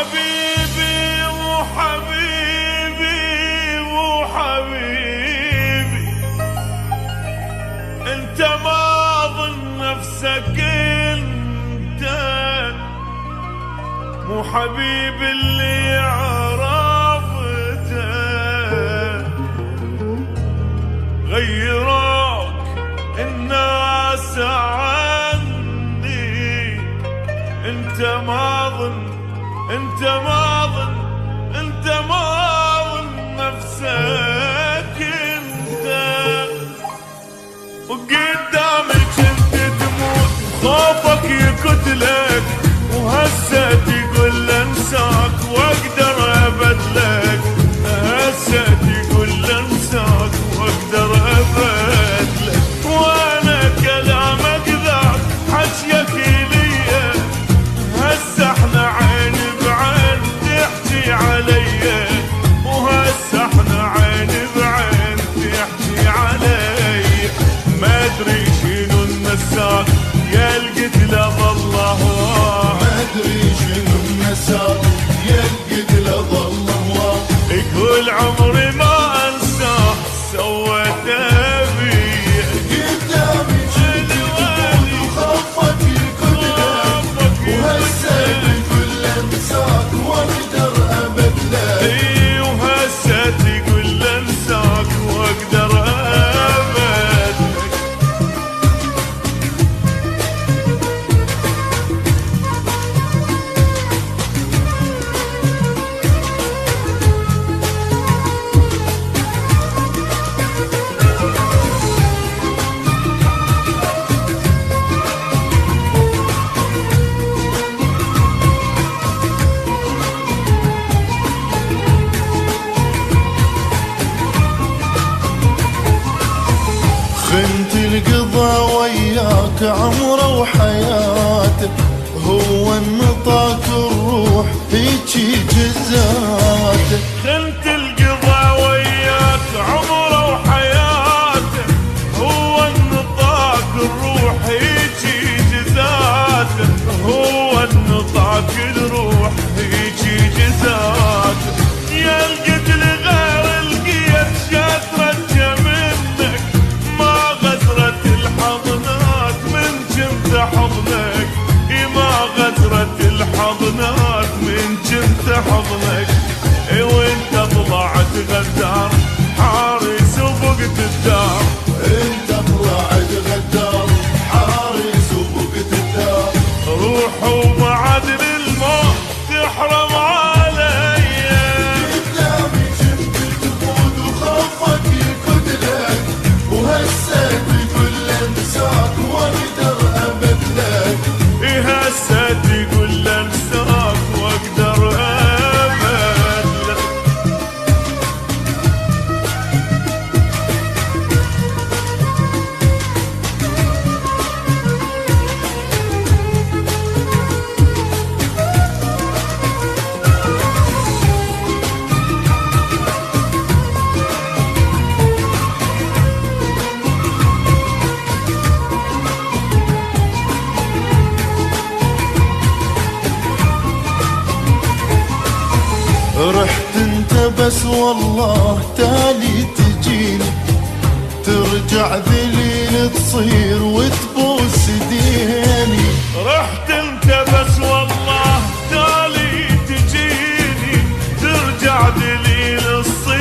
حبيبي مو حبيبي مو حبيبي، انت ما ظن نفسك انت مو حبيبي اللي عرفته، غيروك الناس عني، انت ما ظن نفسك انت، وقدامي كنت تموت خوفك يقتلك، وهسه تقول انساك واقدر ابدلك، هسه تقول انساك واقدر ابدلك، وانا كلامك ذاك حشيك ليا، هسه احنا عين بعين تحكي عليا، وهسه احنا عين بعين تحكي عليا، ما ادري شنو النساك يا القتله ظله هواك، ما ادري شنو النساك يا القتله ظله هواك، يقول عمري ما انساه سويته بيه، قدامي كنت تموت وخوفك يقتلك، وهسه تقول انساك واقدر ابدلك، اي وهسه تقول انساك واقدر ابدلك. خنت القضا وياك عمره وحياته، هو النطاك الروح هيجي جزاته، خنت القضا وياك عمره وحياته، هو النطاق الروح يجي جزاته، هو النطاق الروح يجي جزاته، يا القتل غير القيد شاترة منك، ما غزرت الحضنات من جنت حضنك، ما غزرت الحضنات من جنت حضنك، وانت طلعت غدار حارس وبقت الدار، انت طلعت غدار حارس وبقت الدار، روح ومعادن الموت تحرم عليا، قدامي كنت تموت وخوفك يقتلك، وهسه تقول انساك واقدر ابدلك، هسه تقول انساك واقدر ابدلك. رحت انت بس والله تالي تجيني، ترجع ذليل تصير وتبوس ديني، رحت انت بس والله تالي تجيني، ترجع دليل الصير